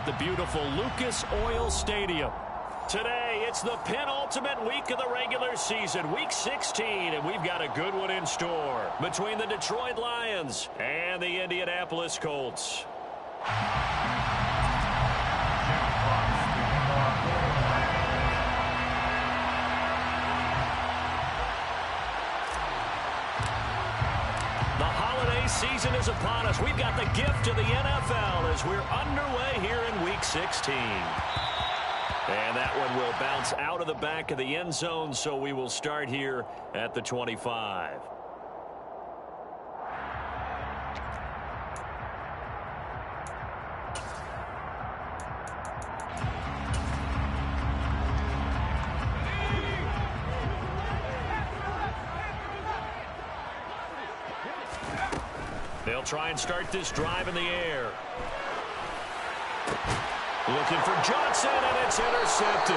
the beautiful Lucas Oil Stadium. Today, it's the penultimate week of the regular season, Week 16, and we've got a good one in store between the Detroit Lions and the Indianapolis Colts. Season is upon us. We've got the gift of the NFL as we're underway here in Week 16. And that one will bounce out of the back of the end zone, so we will start here at the 25. They'll try and start this drive in the air. Looking for Johnson, and it's intercepted.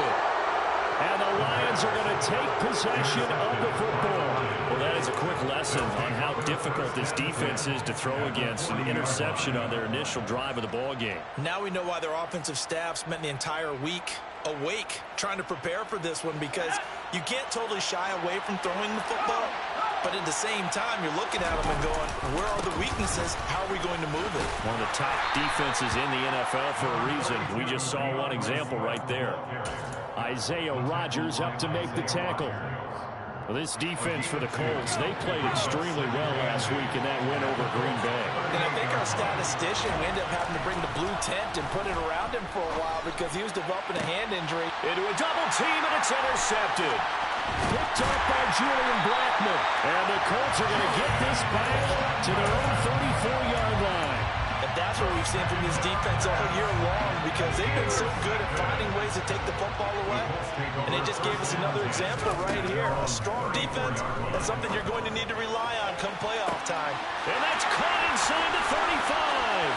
And the Lions are going to take possession of the football. Well, that is a quick lesson on how difficult this defense is to throw against. An interception on their initial drive of the ball game. Now we know why their offensive staff spent the entire week awake trying to prepare for this one, because you can't totally shy away from throwing the football. But at the same time, you're looking at them and going, where are the weaknesses? How are we going to move it? One of the top defenses in the NFL for a reason. We just saw one example right there. Isaiah Rodgers up to make the tackle. Well, this defense for the Colts, they played extremely well last week in that win over Green Bay. And I think our statistician, we ended up having to bring the blue tent and put it around him for a while because he was developing a hand injury. Into a double team, and it's intercepted. Picked up by Julian Blackmon. And the Colts are going to get this back to their own 34-yard line. And that's what we've seen from this defense all year long, because they've been so good at finding ways to take the football away. And they just gave us another example right here. A strong defense, that's something you're going to need to rely on come playoff time. And that's caught inside the 35.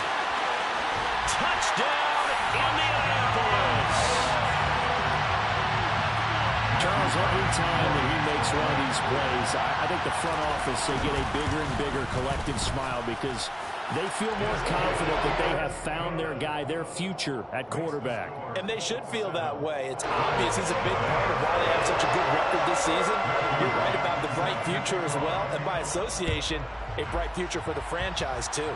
Touchdown, Indianapolis. Charles, every time that he makes one of these plays, I think the front office, they get a bigger and bigger collective smile because they feel more confident that they have found their guy, their future at quarterback. And they should feel that way. It's obvious he's a big part of why they have such a good record this season. You're right about the bright future as well, and by association, a bright future for the franchise too.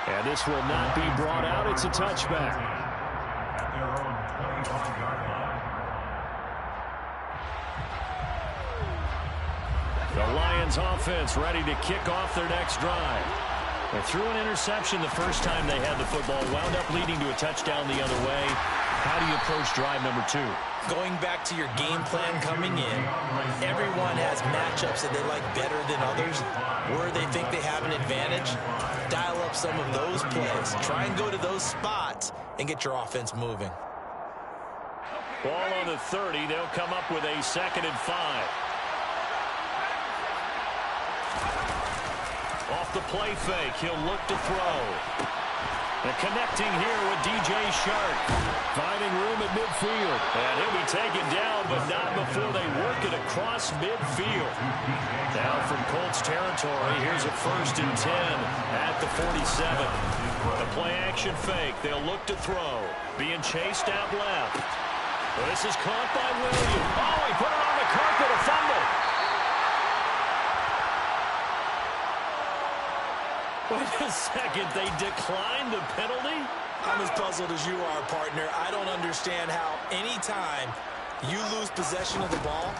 And this will not be brought out. It's a touchback. The Lions offense ready to kick off their next drive. They threw an interception the first time they had the football, wound up leading to a touchdown the other way. How do you approach drive number 2? Going back to your game plan coming in, everyone has matchups that they like better than others, where they think they have an advantage. Dial up some of those plays. Try and go to those spots and get your offense moving. Ball on the 30. They'll come up with a 2nd and 5. Off the play fake, he'll look to throw. And connecting here with DJ Shark. Finding room at midfield. And he'll be taken down, but not before they work it across midfield. Now from Colts territory, here's a 1st and 10 at the 47. The play action fake, they'll look to throw. Being chased out left. Well, this is caught by Williams. Oh, he put it on the carpet, a fumble. Wait a second, they declined the penalty? I'm as puzzled as you are, partner. I don't understand how any time you lose possession of the ball,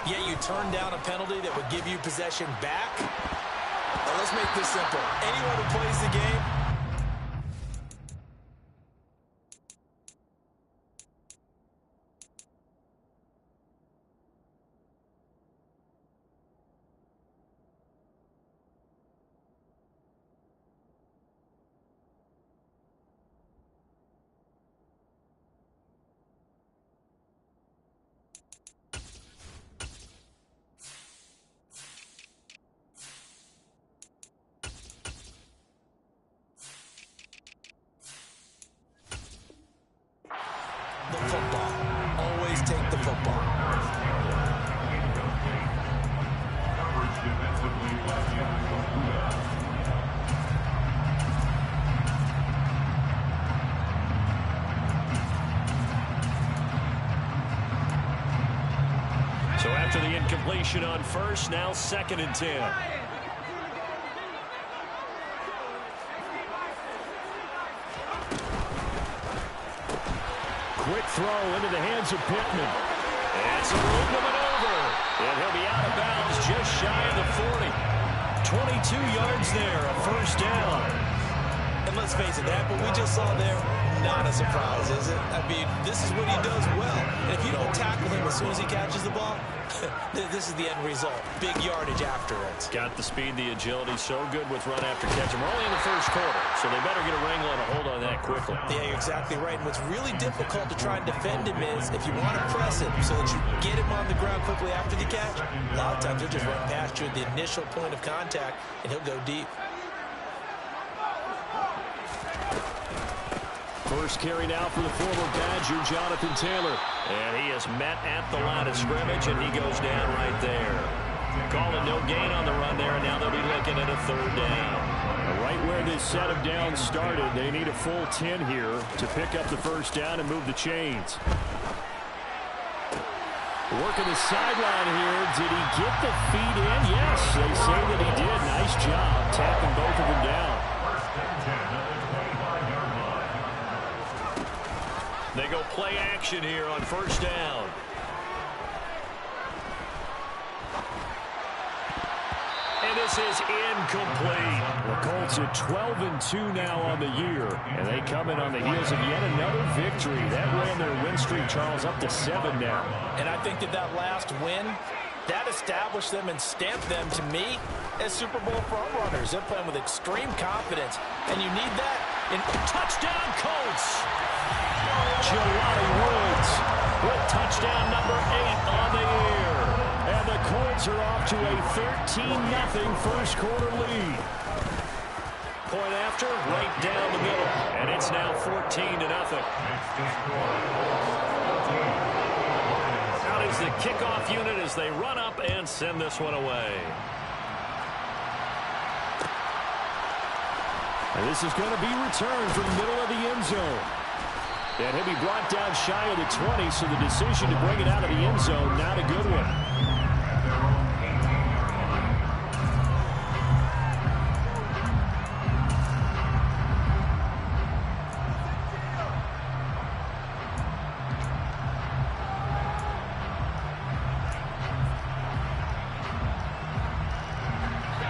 yet you turn down a penalty that would give you possession back. Now, let's make this simple. Anyone who plays the game, the football. Always take the football. formation on first, now 2nd and 10. Quick throw into the hands of Pittman. It's a room to maneuver. And he'll be out of bounds just shy of the 40. 22 yards there, a first down. And let's face it, that what we just saw there, not a surprise, is it? I mean, this is what he does well. And if you don't tackle him as soon as he catches the ball, this is the end result. Big yardage afterwards. Got the speed, the agility, so good with run after catch. We're only in the first quarter, so they better get a wrangle and a hold on that quickly. Yeah, you're exactly right. And what's really difficult to try and defend him is if you want to press him so that you get him on the ground quickly after the catch, a lot of times he'll just run past you at the initial point of contact, and he'll go deep. First carry now for the former Badger, Jonathan Taylor. And he is met at the line of scrimmage, and he goes down right there. Calling no gain on the run there, and now they'll be looking at a 3rd down. Right where this set of downs started, they need a full 10 here to pick up the first down and move the chains. Working the sideline here. Did he get the feet in? Yes, they say that he did. Nice job tapping both of them down. They go play action here on first down. And this is incomplete. The Colts are 12-2 now on the year. And they come in on the heels of yet another victory. That ran their win streak, Charles, up to 7 now. And I think that last win, that established them and stamped them, to me, as Super Bowl frontrunners. They're playing with extreme confidence. And you need that in touchdown, Colts. Jelani Woods with touchdown number 8 on the year. And the Colts are off to a 13-0 first quarter lead. Point after, right down the middle. And it's now 14-0. Out is the kickoff unit as they run up and send this one away. And this is going to be returned from the middle of the end zone. And he'll be brought down shy of the 20, so the decision to bring it out of the end zone, not a good one.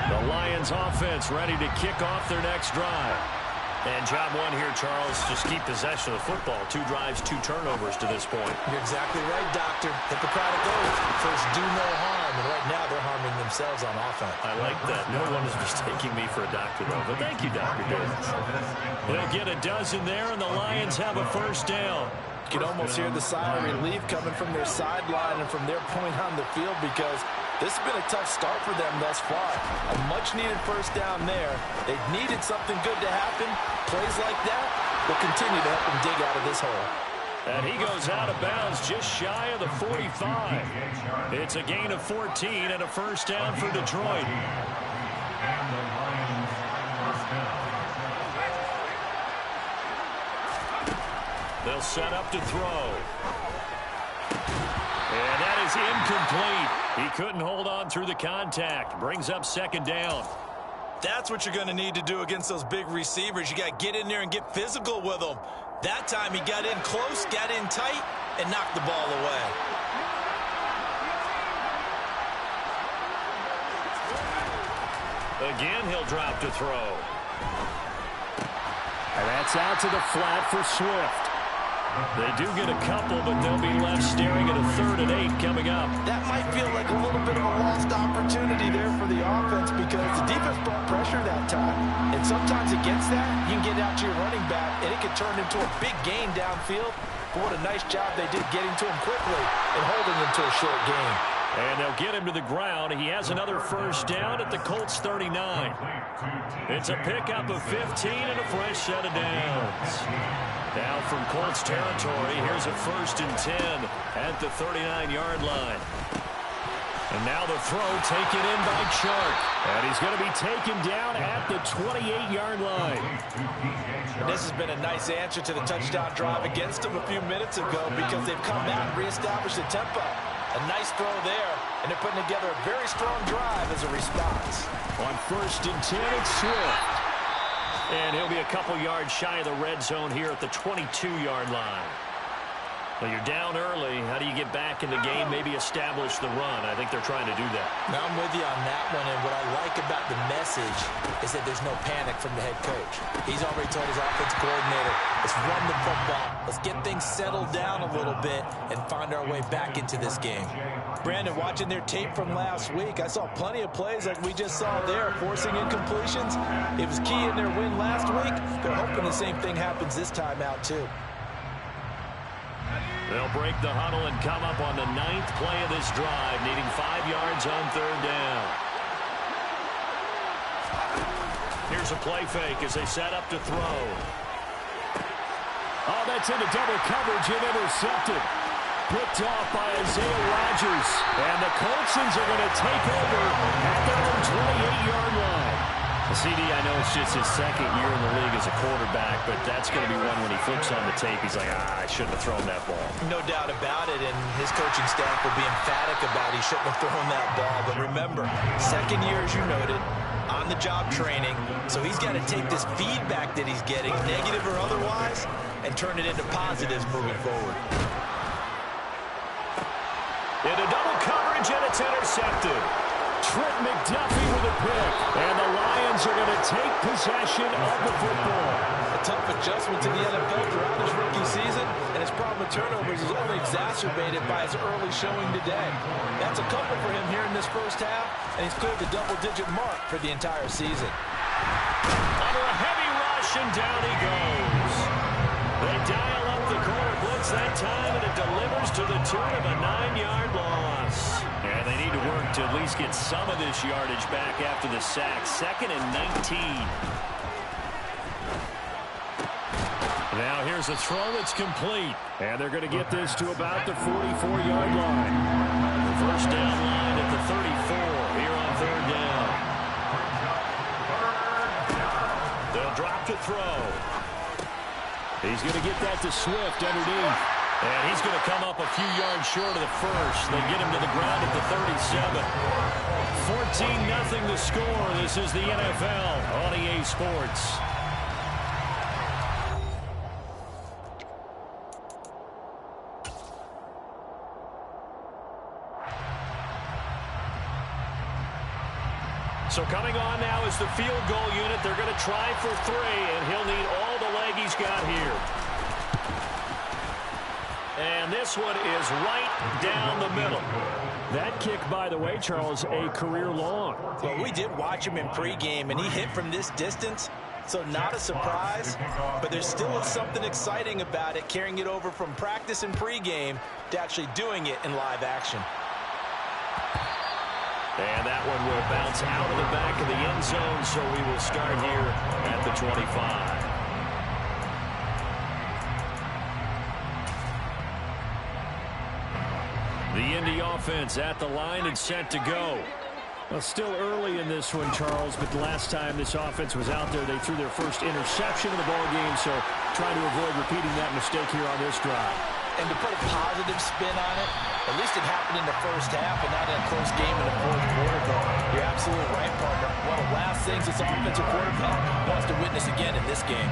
The Lions offense ready to kick off their next drive. And job one here, Charles, just keep possession of the football. 2 drives, 2 turnovers to this point. You're exactly right, Doctor. Hippocratic oath. First, do no harm. And right now, they're harming themselves on offense. I like that. No one is mistaking me for a doctor, though. But thank you, Dr. Davis. They'll get a dozen there, and the Lions have a first down. You can almost hear the sigh of relief coming from their sideline and from their point on the field, because this has been a tough start for them thus far. A much-needed first down there. They've needed something good to happen. Plays like that will continue to help them dig out of this hole. And he goes out of bounds just shy of the 45. It's a gain of 14 and a first down for Detroit. They'll set up to throw. And that is incomplete. He couldn't hold on through the contact. Brings up second down. That's what you're going to need to do against those big receivers. You got to get in there and get physical with them. That time he got in close, got in tight, and knocked the ball away. Again, he'll drop to throw. And that's out to the flat for Swift. They do get a couple, but they'll be left staring at a 3rd and 8 coming up. That might feel like a little bit of a lost opportunity there for the offense, because the defense brought pressure that time. And sometimes against that, you can get out to your running back, and it can turn into a big gain downfield. But what a nice job they did getting to him quickly and holding him to a short gain. And they'll get him to the ground. He has another first down at the Colts 39. It's a pickup of 15 and a fresh set of downs. Now from Colts territory, here's a 1st and 10 at the 39-yard line. And now the throw taken in by Chark. And he's going to be taken down at the 28-yard line. And this has been a nice answer to the touchdown drive against them a few minutes ago, because they've come out and reestablished the tempo. A nice throw there, And they're putting together a very strong drive as a response. On 1st and 10, it's Swift. And he'll be a couple yards shy of the red zone here at the 22-yard line. Well, you're down early. How do you get back in the game, maybe establish the run? I think they're trying to do that. Now, I'm with you on that one, and what I like about the message is that there's no panic from the head coach. He's already told his offensive coordinator, let's run the football. Let's get things settled down a little bit and find our way back into this game. Brandon, watching their tape from last week, I saw plenty of plays like we just saw there, forcing incompletions. It was key in their win last week. They're hoping the same thing happens this time out, too. They'll break the huddle and come up on the 9th play of this drive, needing 5 yards on 3rd down. Here's a play fake as they set up to throw. Oh, that's into double coverage and intercepted. Picked off by Isaiah Rodgers. And the Coltsons are going to take over at their own 28-yard line. CD, I know it's just his 2nd year in the league as a quarterback, but that's going to be one when he flips on the tape. He's like, I shouldn't have thrown that ball. No doubt about it, and his coaching staff will be emphatic about he shouldn't have thrown that ball. But remember, 2nd year, as you noted, on-the-job training, so he's got to take this feedback that he's getting, negative or otherwise, and turn it into positives moving forward. Into double coverage, and it's intercepted. Trent McDuffie with a pick. And the Lions are going to take possession of the football. A tough adjustment to the NFL throughout his rookie season, and his problem with turnovers is only exacerbated by his early showing today. That's a couple for him here in this first half, and he's cleared the double-digit mark for the entire season. Under a heavy rush, and down he goes. They dial up the corner blitz that time, and it delivers to the tune of a 9-yard loss. And they need to work to at least get some of this yardage back after the sack. 2nd and 19. Now here's a throw that's complete. And they're going to get this to about the 44-yard line. First down line at the 34 here on 3rd down. They'll drop to throw. He's going to get that to Swift underneath. And he's going to come up a few yards short of the first. They get him to the ground at the 37. 14-0 the score. This is the NFL on EA Sports. So coming on now is the field goal unit. They're going to try for 3, and he'll need all the leg he's got here. And this one is right down the middle. That kick, by the way, Charles, a career long. Well, we did watch him in pregame, and he hit from this distance, so not a surprise. But there still is something exciting about it, carrying it over from practice and pregame to actually doing it in live action. And that one will bounce out of the back of the end zone, so we will start here at the 25. The Indy offense at the line and set to go. Well, still early in this one, Charles, but the last time this offense was out there, they threw their first interception of the ball game, so trying to avoid repeating that mistake here on this drive. And to put a positive spin on it, at least it happened in the first half and not in a close game in the 4th quarter, though. You're absolutely right, partner. One of the last things this offensive quarterback wants to witness again in this game.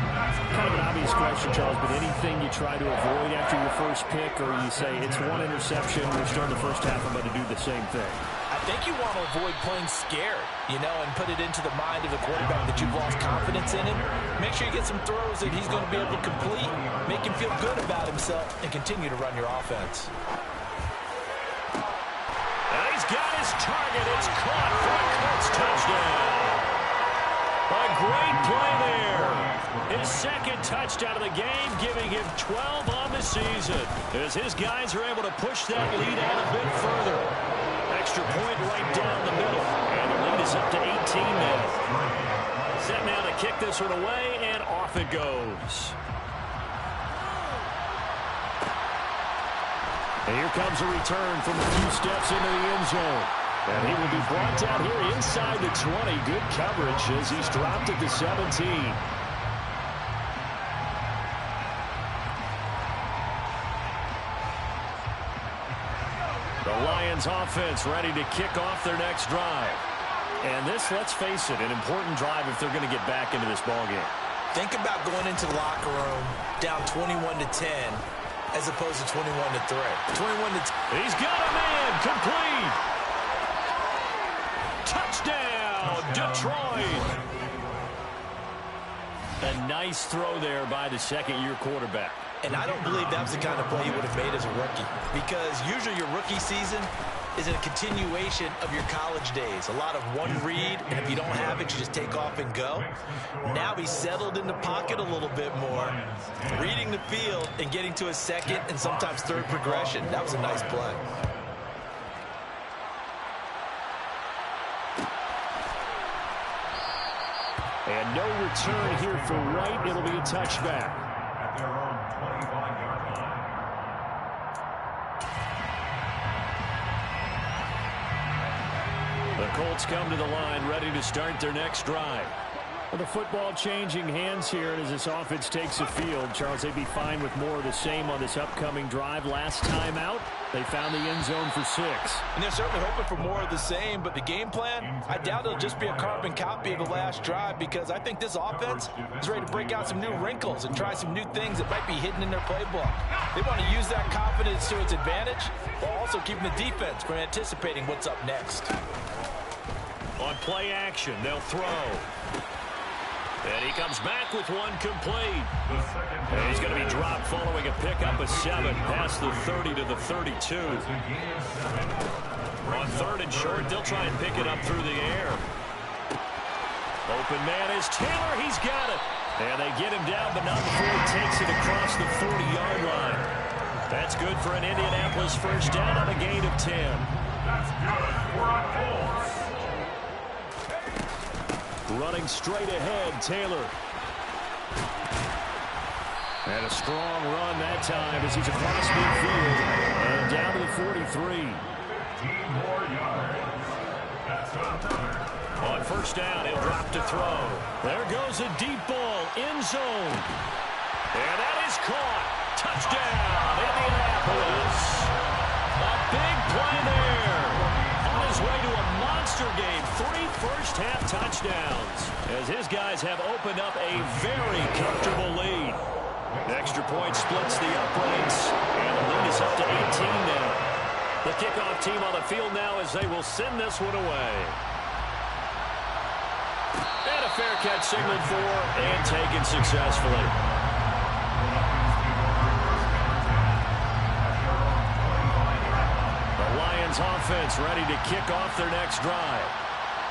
Kind of an obvious question, Charles, but anything you try to avoid after your first pick, or you say it's one interception, we're starting the first half, I'm going to do the same thing? I think you want to avoid playing scared, you know, and put it into the mind of the quarterback that you've lost confidence in him. Make sure you get some throws that he's going to be able to complete, make him feel good about himself, and continue to run your offense. And he's got his target. It's caught for a Colts touchdown. A great play there. His 2nd touchdown of the game, giving him 12 on the season, as his guys are able to push that lead out a bit further. Extra point right down the middle. And the lead is up to 18 now. Set now to kick this one away, and off it goes. And here comes a return from a few steps into the end zone. And he will be brought down here inside the 20. Good coverage as he's dropped at the 17. The Lions offense ready to kick off their next drive. And this, let's face it, an important drive if they're going to get back into this ballgame. Think about going into the locker room down 21-10 as opposed to 21-3. 21-10. He's got a man, complete. Touchdown, Detroit. A nice throw there by the second-year quarterback. And I don't believe that was the kind of play he would have made as a rookie, because usually your rookie season is a continuation of your college days. A lot of one read, and if you don't have it, you just take off and go. Now he's settled in the pocket a little bit more, reading the field and getting to a second and sometimes third progression. That was a nice play. And no return here for White. It'll be a touchback. At their own 25-yard line. The Colts come to the line ready to start their next drive. Well, the football changing hands here, and as this offense takes the field, Charles, they'd be fine with more of the same on this upcoming drive. Last time out, they found the end zone for 6. And they're certainly hoping for more of the same, but the game plan, I doubt it'll just be a carbon copy of the last drive, because I think this offense is ready to break out some new wrinkles and try some new things that might be hidden in their playbook. They want to use that confidence to its advantage while also keeping the defense from anticipating what's up next. On play action, they'll throw. And he comes back with one complete. And he's going to be dropped following a pickup of 7 past the 30 to the 32. On 3rd and short, they'll try and pick it up through the air. Open man is Taylor. He's got it. And they get him down, but not before he takes it across the 40-yard line. That's good for an Indianapolis first down on a gain of 10. That's good for a Colts. Running straight ahead, Taylor. And a strong run that time as he's across midfield and down to the 43. 15 more yards. That's another. On first down, he'll drop to throw. There goes a deep ball, end zone. And that is caught. Touchdown, Indianapolis. A big play there. On his way to a monster game. 3 first-half touchdowns as his guys have opened up a very comfortable lead. Extra point splits the uprights, and the lead is up to 18 now. The kickoff team on the field now as they will send this one away. And a fair catch signaled for and taken successfully. The Lions offense ready to kick off their next drive.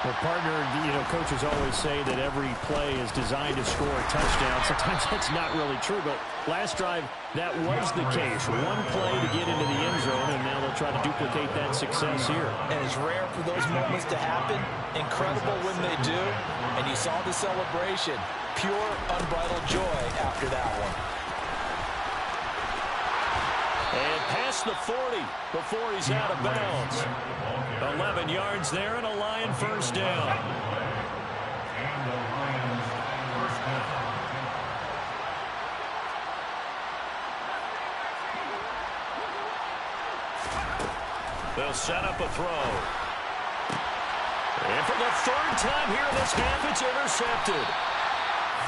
Well, partner, coaches always say that every play is designed to score a touchdown. Sometimes that's not really true, but last drive, that was the case. One play to get into the end zone, and now they'll try to duplicate that success here. And it's rare for those moments to happen. Incredible when they do. And you saw the celebration. Pure, unbridled joy after that one. And past the 40 before he's out of bounds. 11 yards there and a Lion first down. And the Lions first down. They'll set up a throw. And for the 3rd time here in this half, it's intercepted.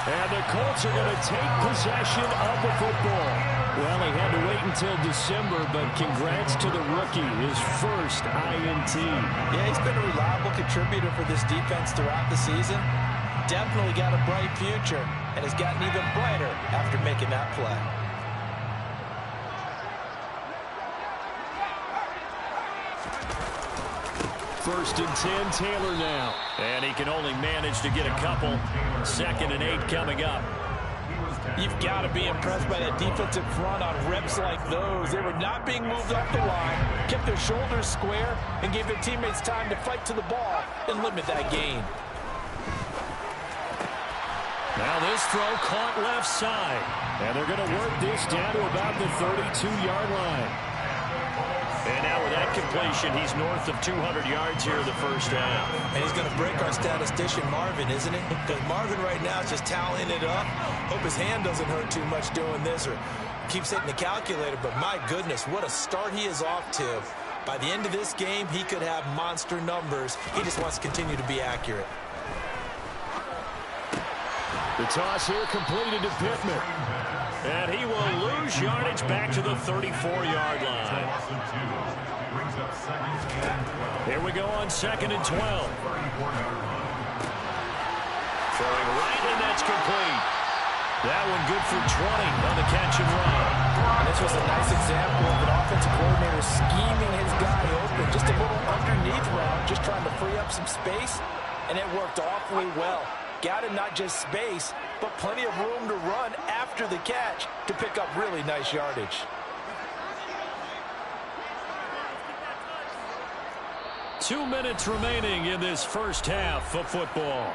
And the Colts are going to take possession of the football. Well, he had to wait until December, but congrats to the rookie, his first INT. Yeah, he's been a reliable contributor for this defense throughout the season. Definitely got a bright future, and has gotten even brighter after making that play. First and 10, Taylor now. And he can only manage to get a couple. 2nd and 8 coming up. You've got to be impressed by that defensive front on reps like those. They were not being moved off the line, kept their shoulders square, and gave their teammates time to fight to the ball and limit that gain. Now this throw caught left side. And they're going to work this down to about the 32-yard line. And now with that completion, he's north of 200 yards here in the first half. And he's going to break our statistician Marvin, isn't he? Because Marvin right now is just tallying it up. Hope his hand doesn't hurt too much doing this or keeps hitting the calculator. But my goodness, what a start he is off to. By the end of this game, he could have monster numbers. He just wants to continue to be accurate. The toss here completed to Pittman. And he will lose yardage back to the 34-yard line. Here we go on 2nd and 12. Throwing right, and that's complete. That one good for 20 on the catch and run. And this was a nice example of an offensive coordinator scheming his guy open. Just a little underneath route, just trying to free up some space, and it worked awfully well. Got him not just space, but plenty of room to run after the catch to pick up really nice yardage. Two minutes remaining in this first half of football.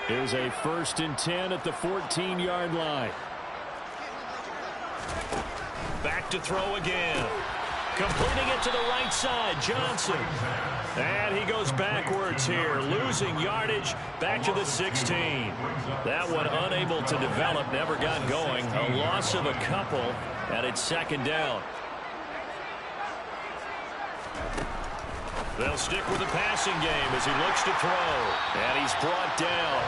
Here's a 1st and 10 at the 14-yard line. Back to throw again. Completing it to the right side, Johnson. And he goes backwards here, losing yardage back to the 16. That one unable to develop, never got going. A loss of a couple, and it's 2nd down. They'll stick with the passing game as he looks to throw. And he's brought down.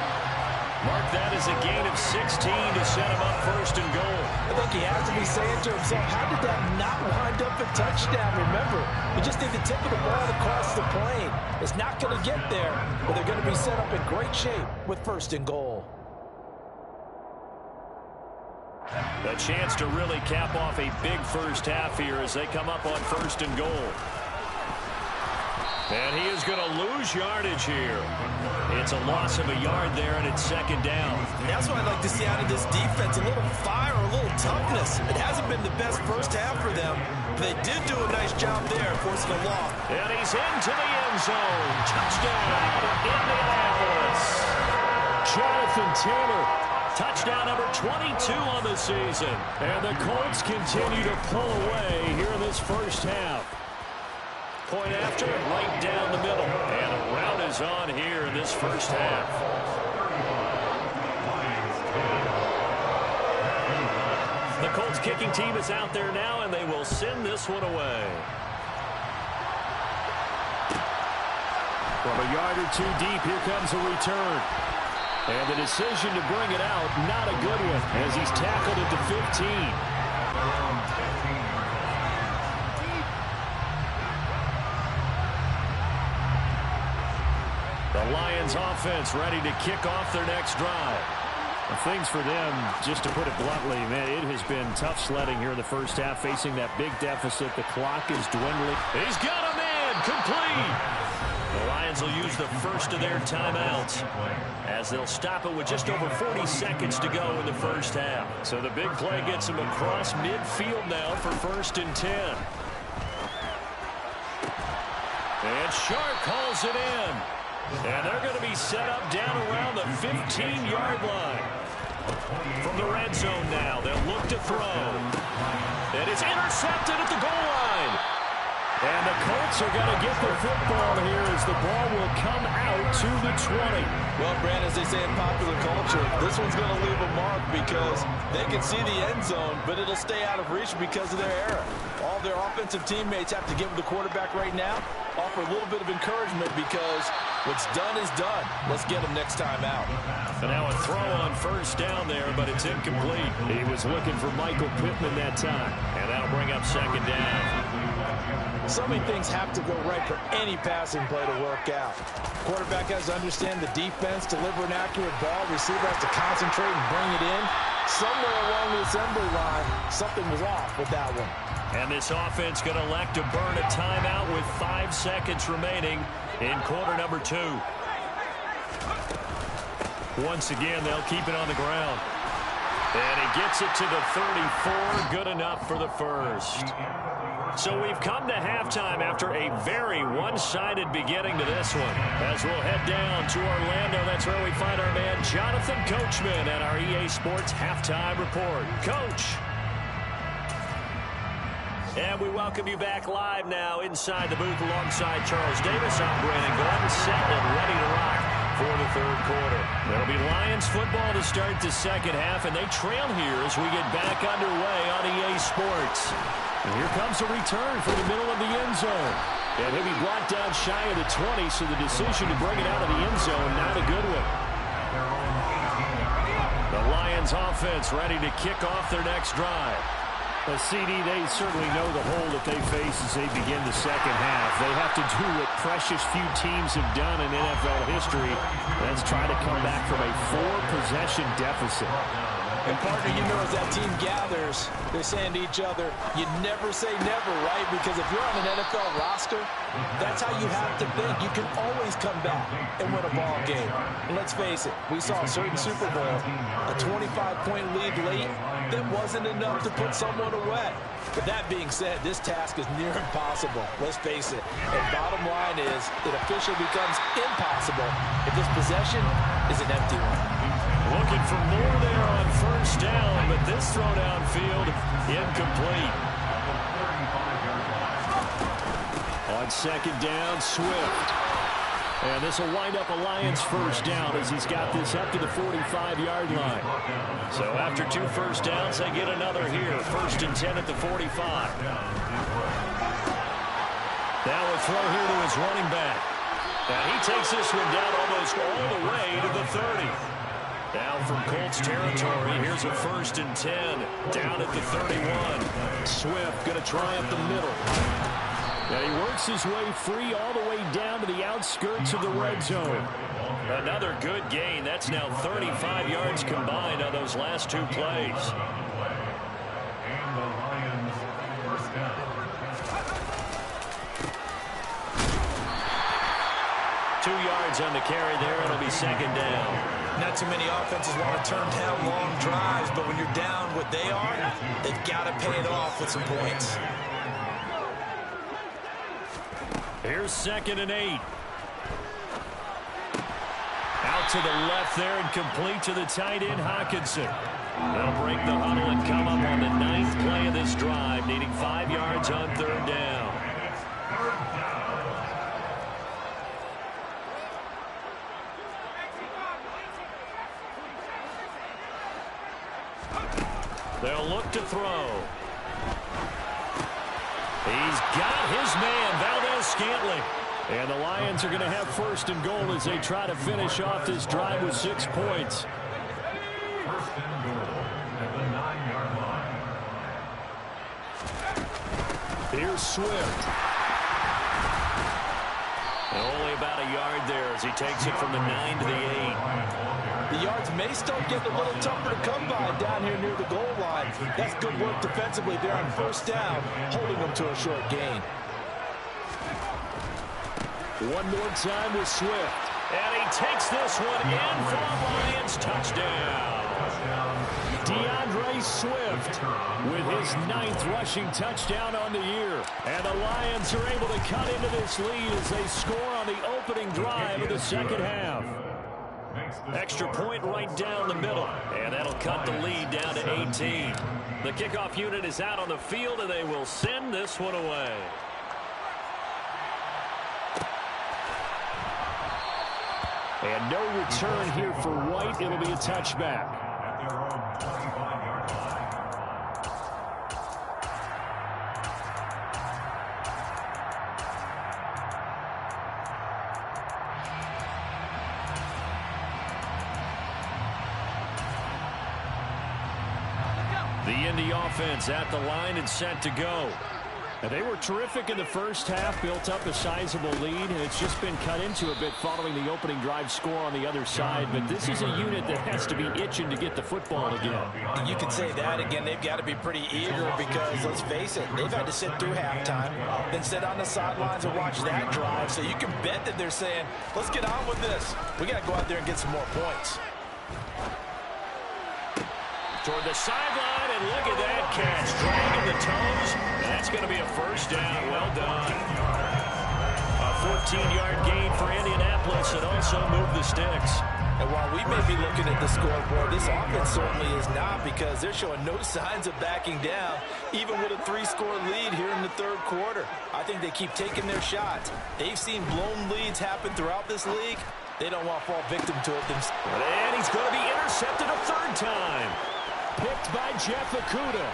Mark that as a gain of 16 to set him up 1st and goal. I think he has to be saying to himself, how did that not wind up a touchdown? Remember, you just need the tip of the ball across the plane. It's not going to get there, but they're going to be set up in great shape with 1st and goal. A chance to really cap off a big first half here as they come up on 1st and goal. And he is going to lose yardage here. It's a loss of a yard there, and it's 2nd down. And that's what I'd like to see out of this defense, a little fire, a little toughness. It hasn't been the best first half for them, but they did do a nice job there forcing a loss. And he's into the end zone. Touchdown, Indianapolis. Jonathan Taylor, touchdown number 22 on the season. And the Colts continue to pull away here in this first half. Point after, right down the middle. And a rout is on here in this first half. The Colts kicking team is out there now, and they will send this one away. From a yard or two deep, here comes a return. And the decision to bring it out, not a good one, as he's tackled at the 15. The Lions offense ready to kick off their next drive. Things for them, just to put it bluntly, man, it has been tough sledding here in the first half, facing that big deficit. The clock is dwindling. He's got a man, complete. The Lions will use the first of their timeouts as they'll stop it with just over 40 seconds to go in the first half. So the big play gets them across midfield now for 1st and 10. And Shark calls it in. And they're going to be set up down around the 15-yard line. From the red zone now, they'll look to throw. And it's intercepted at the goal line. And the Colts are going to get the football here as the ball will come out to the 20. Well, Brandon, as they say in popular culture, this one's going to leave a mark because they can see the end zone, but it'll stay out of reach because of their error. All their offensive teammates have to give the quarterback right now, offer a little bit of encouragement because what's done is done. Let's get him next time out. And now a throw on 1st down there, but it's incomplete. He was looking for Michael Pittman that time, and that'll bring up 2nd down. So many things have to go right for any passing play to work out. Quarterback has to understand the defense, deliver an accurate ball. Receiver has to concentrate and bring it in. Somewhere along the assembly line, something was off with that one. And this offense going to elect to burn a timeout with 5 seconds remaining in quarter number 2. Once again, they'll keep it on the ground. And he gets it to the 34. Good enough for the first. So we've come to halftime after a very one-sided beginning to this one. As we'll head down to Orlando, that's where we find our man Jonathan Coachman at our EA Sports Halftime Report. Coach. And we welcome you back live now inside the booth alongside Charles Davis. I'm Brandon Gordon, set and ready to rock for the third quarter. It'll be Lions football to start the second half, and they trail here as we get back underway on EA Sports. And here comes a return from the middle of the end zone. And he'll be brought down shy of the 20, so the decision to bring it out of the end zone, not a good one. The Lions offense ready to kick off their next drive. But CD, they certainly know the hole that they face as they begin the second half. They have to do what precious few teams have done in NFL history. That's try to come back from a 4-possession deficit. And partner, you know, as that team gathers, they're saying to each other, you never say never, right? Because if you're on an NFL roster, that's how you have to think. You can always come back and win a ball game. And let's face it, we saw a certain Super Bowl, a 25-point lead late, that wasn't enough to put someone away. But that being said, this task is near impossible. Let's face it. And bottom line is, it officially becomes impossible if this possession is an empty one. Looking for more there on first down, but this throw downfield incomplete. On second down, Swift. And this will wind up a Lions first down as he's got this up to the 45-yard line. So after 2 first downs, they get another here. 1st and 10 at the 45. Now a throw here to his running back. And he takes this one down almost all the way to the 30. Now from Colts territory, here's a 1st and 10. Down at the 31. Swift going to try up the middle. And he works his way free all the way down to the outskirts of the red zone. Another good gain. That's now 35 yards combined on those last 2 plays. And the Lions first down. 2 yards on the carry there. It'll be 2nd down. Not too many offenses want to turn down long drives, but when you're down what they are, they've got to pay it off with some points. Here's 2nd and 8. Out to the left there and complete to the tight end, Hawkinson. They'll break the huddle and come up on the 9th play of this drive, needing 5 yards on 3rd down. They'll look to throw. He's got his man, Valdez-Scantling. And the Lions are going to have 1st and goal as they try to finish off this drive with 6 points. 1st and goal at the 9-yard line. Here's Swift. And only about a yard there as he takes it from the 9 to the 8. The yards may start getting a little tougher to come by down here near the goal line. That's good work defensively there on 1st down, holding them to a short gain. One more time with Swift. And he takes this one in for the Lions. Touchdown. DeAndre Swift with his 9th rushing touchdown on the year. And the Lions are able to cut into this lead as they score on the opening drive of the second half. Extra point right down the middle. And that'll cut the lead down to 18. The kickoff unit is out on the field, and they will send this one away. And no return here for White. It'll be a touchback. At their own 25-yard line. The Indy offense at the line and set to go. And they were terrific in the first half, built up a sizable lead, and it's just been cut into a bit following the opening drive score on the other side. But this is a unit that has to be itching to get the football again. And you can say that again. They've got to be pretty eager because, let's face it, they've had to sit through halftime, then sit on the sidelines and watch that drive. So you can bet that they're saying, let's get on with this. We got to go out there and get some more points. Toward the sideline, and look at that catch. Dragging the toes. And that's going to be a 1st down. Well done. A 14-yard gain for Indianapolis and also moved the sticks. And while we may be looking at the scoreboard, this offense certainly is not, because they're showing no signs of backing down, even with a 3-score lead here in the third quarter. I think they keep taking their shots. They've seen blown leads happen throughout this league. They don't want to fall victim to it themselves. And he's going to be intercepted a third time. Picked by Jeff Okudah.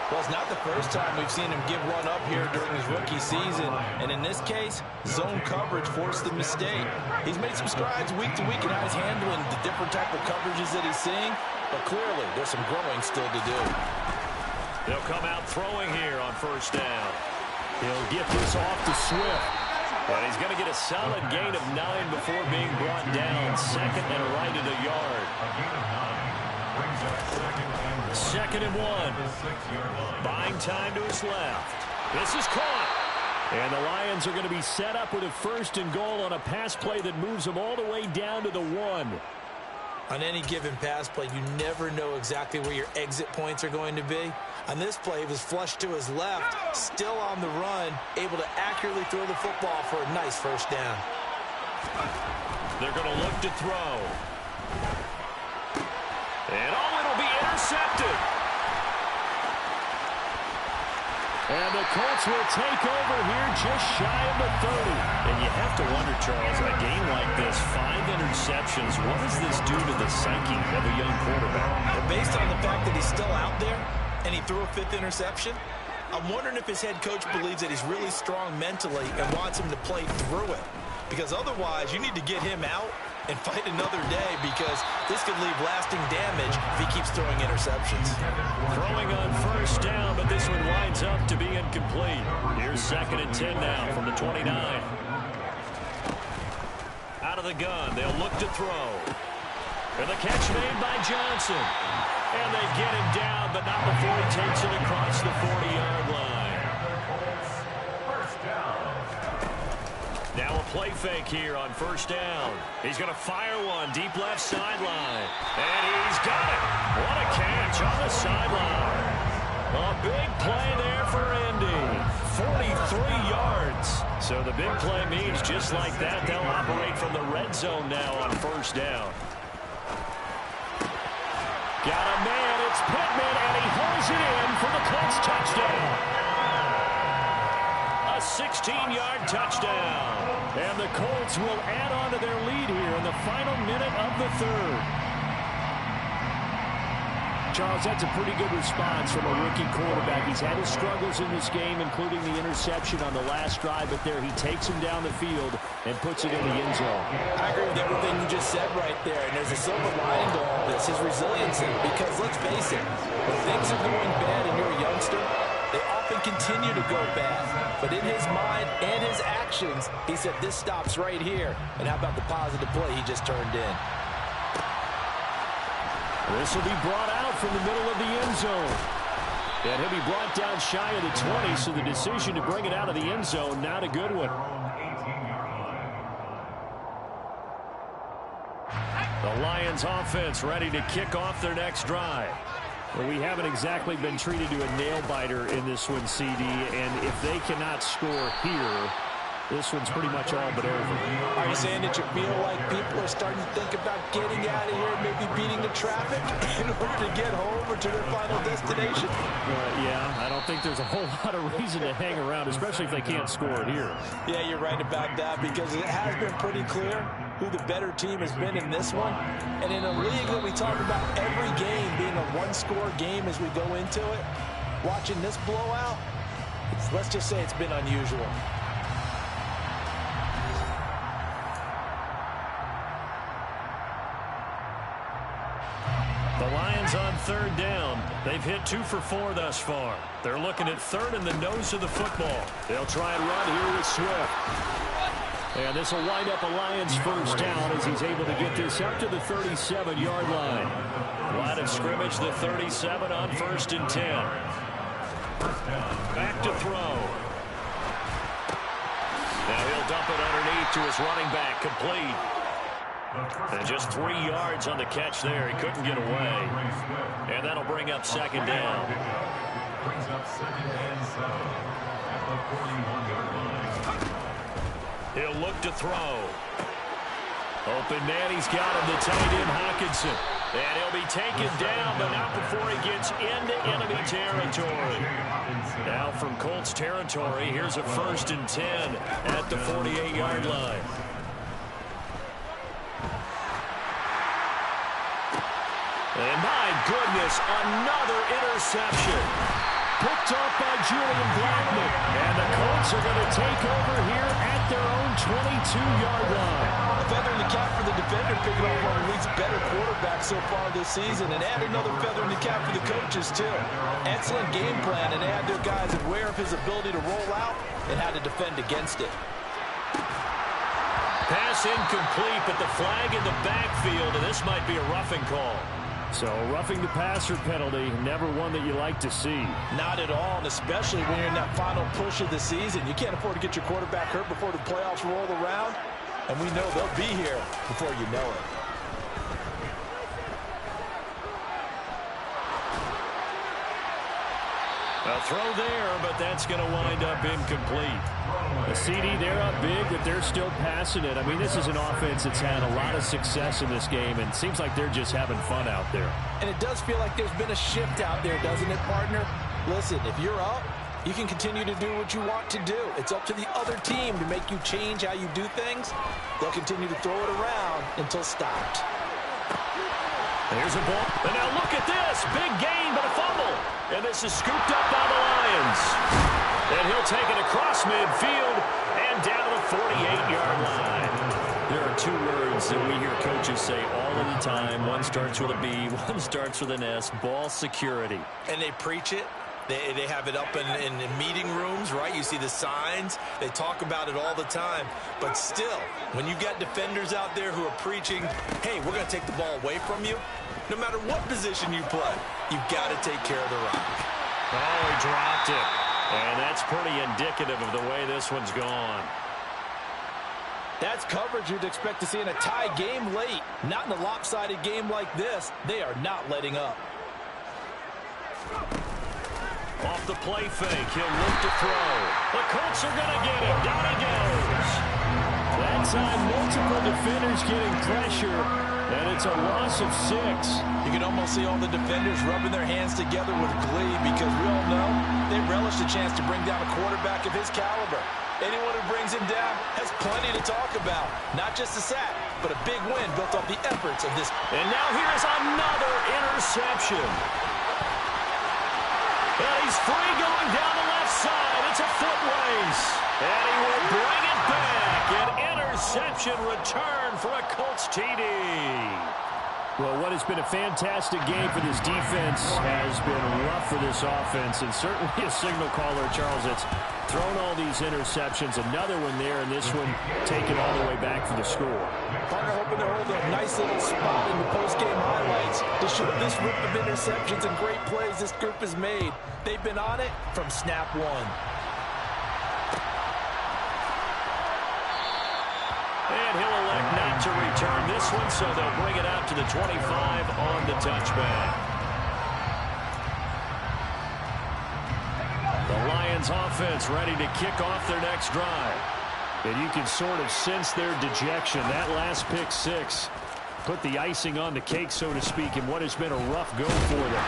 Well, it's not the first time we've seen him give one up here during his rookie season. And in this case, zone coverage forced the mistake. He's made some strides week to week in how he's handling the different type of coverages that he's seeing. But clearly, there's some growing still to do. They'll come out throwing here on first down. He'll get this off to Swift. And he's going to get a solid gain of 9 before being brought down. Second and right at a yard. A gain of 9 brings up Second and 1. Buying time to his left. This is caught. And the Lions are going to be set up with a first and goal on a pass play that moves them all the way down to the 1. On any given pass play, you never know exactly where your exit points are going to be. On this play, he was flushed to his left, still on the run, able to accurately throw the football for a nice first down. They're going to look to throw. And it'll be intercepted. And the Colts will take over here just shy of the 30. And you have to wonder, Charles, a game like this, 5 interceptions, what does this do to the psyche of a young quarterback? Well, based on the fact that he's still out there and he threw a 5th interception, I'm wondering if his head coach believes that he's really strong mentally and wants him to play through it. Because otherwise, you need to get him out and fight another day, because this could leave lasting damage if he keeps throwing interceptions. Throwing on first down, but this one winds up to be incomplete. Here's second and 10 now from the 29. Out of the gun, they'll look to throw. And the catch made by Johnson. And they get him down, but not before he takes it across the 40-yard line. Now a play fake here on first down. He's going to fire one deep left sideline. And he's got it. What a catch on the sideline. A big play there for Indy. 43 yards. So the big play means just like that, they'll operate from the red zone now on first down. Got a man. It's Pittman, and he hauls it in for the Colts touchdown. A 16-yard touchdown. And the Colts will add on to their lead here in the final minute of the third. Charles, that's a pretty good response from a rookie quarterback. He's had his struggles in this game, including the interception on the last drive, but there he takes him down the field and puts it in the end zone. I agree with everything you just said right there, and there's a silver lining to all this, his resiliency, because let's face it, when things are going bad and you're a youngster, they often continue to go bad. But in his mind and his actions, he said, this stops right here. And how about the positive play he just turned in? This will be brought out from the middle of the end zone. And he'll be brought down shy of the 20, so the decision to bring it out of the end zone, not a good one. The Lions offense ready to kick off their next drive. Well, we haven't exactly been treated to a nail-biter in this one, CD, and if they cannot score here, this one's pretty much all but over. Are you saying that you feel like people are starting to think about getting out of here, maybe beating the traffic in order to get home or to their final destination? Yeah, I don't think there's a whole lot of reason to hang around, especially if they can't score here. Yeah, you're right about that, because it has been pretty clear who the better team has been in this one. And in a league that we talk about every game being a one-score game as we go into it, watching this blowout, let's just say it's been unusual. The Lions on third down. They've hit 2 for 4 thus far. They're looking at third in the nose of the football. They'll try and run here with Swift. And this will wind up a Lions first down as he's able to get this up to the 37-yard line. Line of scrimmage, the 37 on first and 10. Back to throw. Now he'll dump it underneath to his running back, complete. And just 3 yards on the catch there. He couldn't get away. And that'll bring up second down. Brings up second and 7 at the 41-yard line. He'll look to throw. Open man, he's got him, the tight end, Hockenson. And he'll be taken down, but not before he gets into enemy territory. Now from Colts territory, here's a 1st and 10 at the 48-yard line. And my goodness, another interception. Picked off by Julian Blackman. And the Colts are going to take over here at their own 22-yard line. A feather in the cap for the defender, picking off one of the league's better quarterbacks so far this season. And add another feather in the cap for the coaches, too. Excellent game plan, and they had their guys aware of his ability to roll out and how to defend against it. Pass incomplete, but the flag in the backfield, and this might be a roughing call. So roughing the passer penalty, never one that you like to see. Not at all, and especially when you're in that final push of the season. You can't afford to get your quarterback hurt before the playoffs roll around, and we know they'll be here before you know it. A throw there, but that's going to wind up incomplete. A CD, they're up big, but they're still passing it. I mean, this is an offense that's had a lot of success in this game, and it seems like they're just having fun out there. And it does feel like there's been a shift out there, doesn't it, partner? Listen, if you're up, you can continue to do what you want to do. It's up to the other team to make you change how you do things. They'll continue to throw it around until stopped. Here's a ball. And now look at this. Big gain, but a fumble. And this is scooped up by the Lions. And he'll take it across midfield and down to the 48-yard line. There are 2 words that we hear coaches say all of the time. One starts with a B, one starts with an S. Ball security. And they preach it. They have it up in meeting rooms, right? You see the signs. They talk about it all the time. But still, when you got defenders out there who are preaching, hey, we're going to take the ball away from you, no matter what position you play, you've got to take care of the rock. Oh, he dropped it. And that's pretty indicative of the way this one's gone. That's coverage you'd expect to see in a tie game late. Not in a lopsided game like this. They are not letting up. Off the play fake, he'll look to throw. The Colts are going to get him. Down he goes. That time, multiple defenders getting pressure, and it's a loss of 6. You can almost see all the defenders rubbing their hands together with glee because we all know they relish the chance to bring down a quarterback of his caliber. Anyone who brings him down has plenty to talk about. Not just a sack, but a big win built off the efforts of this. And now here's another interception. And he's free going down the left side. It's a foot race. And he will bring it back. An interception return for a Colts TD. Well, what has been a fantastic game for this defense has been rough for this offense, and certainly a signal caller, Charles, that's thrown all these interceptions. Another one there, and this one taken all the way back for the score. Partner hoping to hold a nice little spot in the post-game highlights to show this rip of interceptions and great plays this group has made. They've been on it from snap one. And he'll elect not to return this one, so they'll bring it out to the 25 on the touchback. The Lions offense ready to kick off their next drive. And you can sort of sense their dejection. That last pick 6 put the icing on the cake, so to speak, in what has been a rough go for them.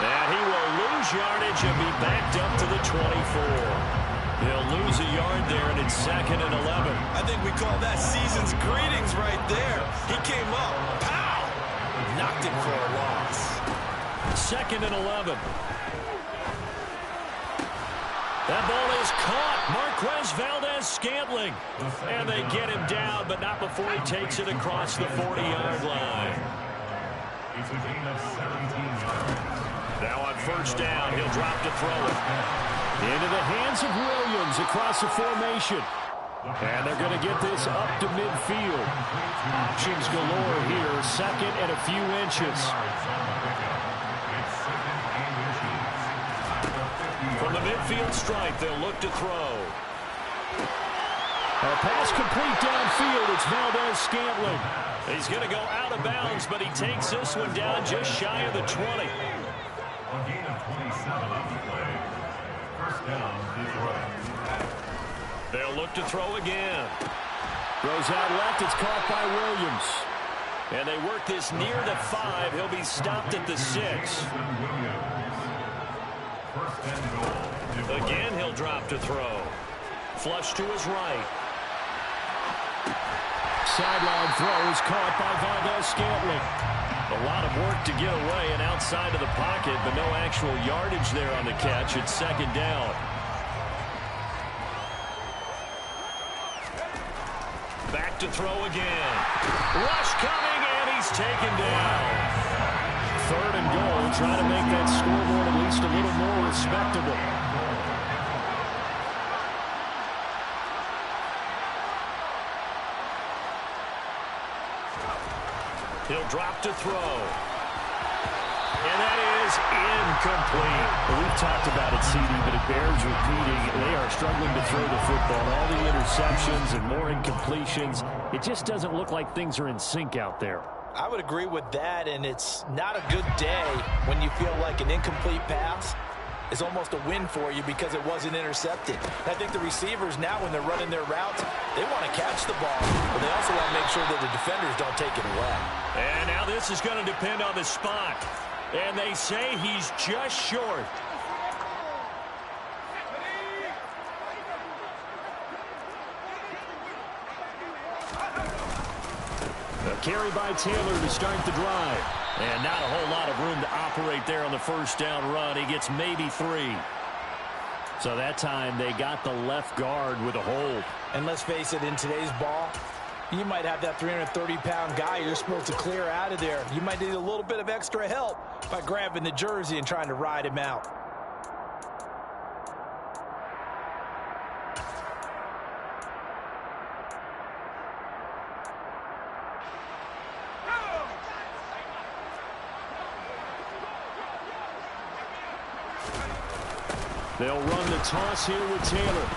And he will lose yardage and be backed up to the 24. He'll lose a yard there, and it's 2nd and 11. I think we call that season's greetings right there. He came up, pow, knocked him for a loss. 2nd and 11. That ball is caught. Marquez Valdez-Scantling. And they get him down, but not before he takes it across the 40-yard line. It's a gain of 17 yards. Now on 1st down, he'll drop to throw it. Into the hands of Williams across the formation. And they're going to get this up to midfield. Options galore here. 2nd and a few inches. From the midfield stripe, they'll look to throw. A pass complete downfield. It's Valdez-Scantling. He's going to go out of bounds, but he takes this one down just shy of the 20. A gain of 27 on the play. 1st down, Detroit. They'll look to throw again. Throws out left. It's caught by Williams. And they work this near the 5. He'll be stopped at the 6. Again, he'll drop to throw. Flush to his right. Sideline throw is caught by Valdez-Scantling. A lot of work to get away and outside of the pocket, but no actual yardage there on the catch. It's second down. Back to throw again. Rush coming, and he's taken down. 3rd and goal. Try to make that scoreboard at least a little more respectable. He'll drop to throw. And that is incomplete. Well, we've talked about it, CD, but it bears repeating. They are struggling to throw the football. All the interceptions and more incompletions. It just doesn't look like things are in sync out there. I would agree with that, and it's not a good day when you feel like an incomplete pass is almost a win for you because it wasn't intercepted. I think the receivers now, when they're running their routes, they want to catch the ball, but they also want to make sure that the defenders don't take it away. And now this is going to depend on the spot. And they say he's just short. A carry by Taylor to start the drive. And not a whole lot of room to operate there on the first down run. He gets maybe 3. So that time they got the left guard with a hold. And let's face it, in today's ball, you might have that 330-pound guy you're supposed to clear out of there. You might need a little bit of extra help by grabbing the jersey and trying to ride him out. They'll run the toss here with Taylor.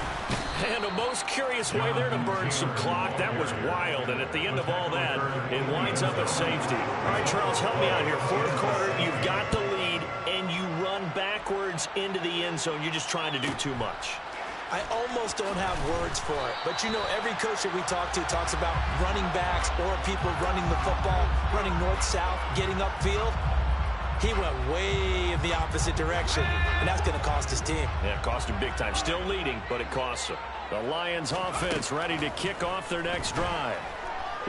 And a most curious way there to burn some clock. That was wild. And at the end of all that, it winds up a safety. All right, Charles, help me out here. 4th quarter, you've got the lead, and you run backwards into the end zone. You're just trying to do too much. I almost don't have words for it. But, you know, every coach that we talk to talks about running backs or people running the football, running north-south, getting upfield. He went way in the opposite direction, and that's going to cost his team. Yeah, it cost him big time. Still leading, but it costs him. The Lions offense ready to kick off their next drive.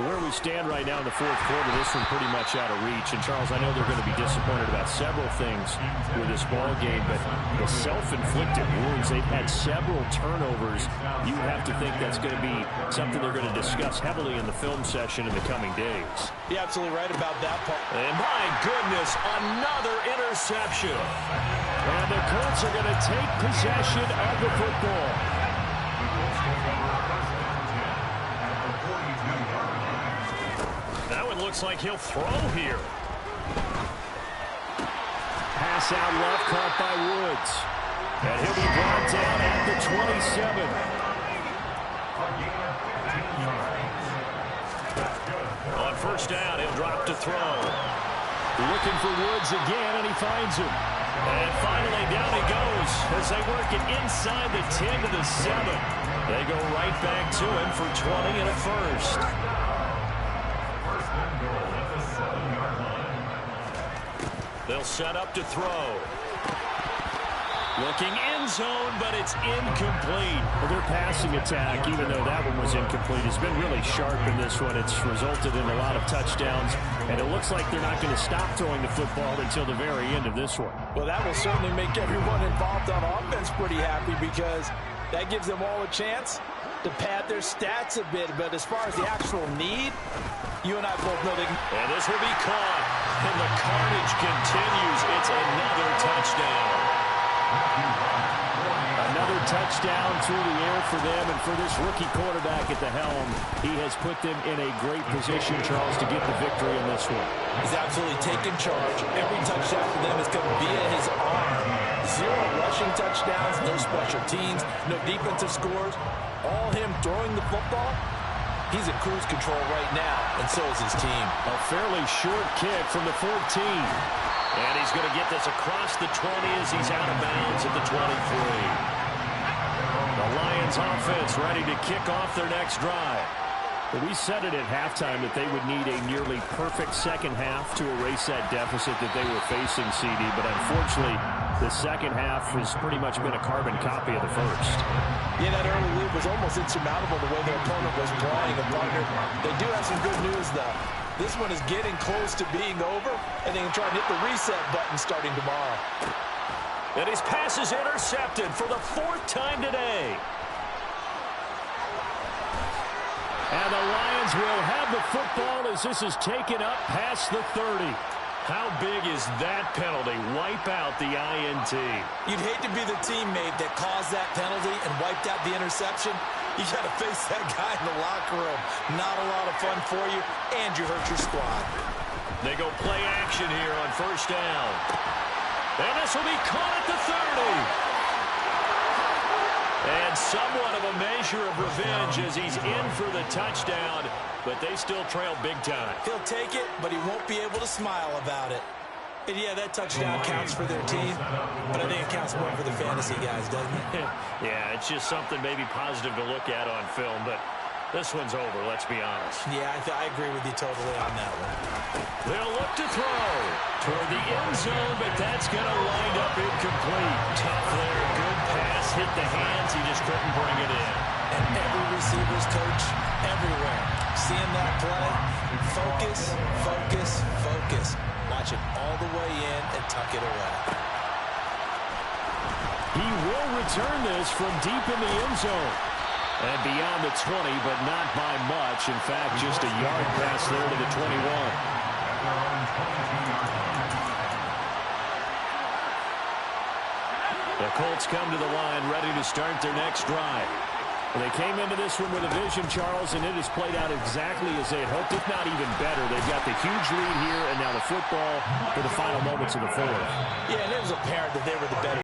Where we stand right now in the 4th quarter, this one pretty much out of reach. And, Charles, I know they're going to be disappointed about several things with this ball game, but the self-inflicted wounds, they've had several turnovers. You have to think that's going to be something they're going to discuss heavily in the film session in the coming days. You're absolutely right about that part. And, my goodness, another interception. And the Colts are going to take possession of the football. That one looks like he'll throw here. Pass out left, caught by Woods. And he'll be brought down at the 27. On first down, he'll drop to throw. Looking for Woods again, and he finds him. And finally, down he goes as they work it inside the 10 to the 7. They go right back to him for 20 and a first. They'll set up to throw. Looking end zone, but it's incomplete. Well, their passing attack, even though that one was incomplete, has been really sharp in this one. It's resulted in a lot of touchdowns, and it looks like they're not going to stop throwing the football until the very end of this one. Well, that will certainly make everyone involved on offense pretty happy because that gives them all a chance to pad their stats a bit. But as far as the actual need, you and I both know they can. And this will be caught. And the carnage continues. It's another touchdown. Another touchdown through the air for them, and for this rookie quarterback at the helm, he has put them in a great position, Charles, to get the victory in this one. He's absolutely taken charge. Every touchdown for them has come via his arm. 0 rushing touchdowns, no special teams, no defensive scores. All him throwing the football. He's in cruise control right now, and so is his team. A fairly short kick from the 14. And he's going to get this across the 20 as he's out of bounds at the 23. The Lions offense ready to kick off their next drive. Well, we said it at halftime that they would need a nearly perfect second half to erase that deficit that they were facing, CD. But unfortunately, the second half has pretty much been a carbon copy of the first. Yeah, that early lead was almost insurmountable the way their opponent was playing. And partner, they do have some good news, though. This one is getting close to being over, and they can try and hit the reset button starting tomorrow. And his pass is intercepted for the 4th time today. And the Lions will have the football as this is taken up past the 30. How big is that penalty? Wipe out the INT. You'd hate to be the teammate that caused that penalty and wiped out the interception. You got to face that guy in the locker room. Not a lot of fun for you, and you hurt your squad. They go play action here on 1st down. And this will be caught at the 30. And somewhat of a measure of revenge as he's in for the touchdown, but they still trail big time. He'll take it, but he won't be able to smile about it. And yeah, that touchdown counts for their team, but I think it counts more for the fantasy guys, doesn't it? Yeah, it's just something maybe positive to look at on film, but this one's over, let's be honest. Yeah, I agree with you totally on that one. They'll look to throw toward the end zone, but that's going to wind up incomplete. Tough there, good pass, hit the hands, he just couldn't bring it in. And every receiver's coach everywhere, seeing that play, focus, focus, focus. Watch it all the way in and tuck it away. He will return this from deep in the end zone. And beyond the 20, but not by much. In fact, just a yard pass there to the 21. The Colts come to the line ready to start their next drive. Well, they came into this one with a vision, Charles, and it has played out exactly as they had hoped, if not even better. They've got the huge lead here, and now the football for the final moments of the 4th. Yeah, and it was apparent that they were the better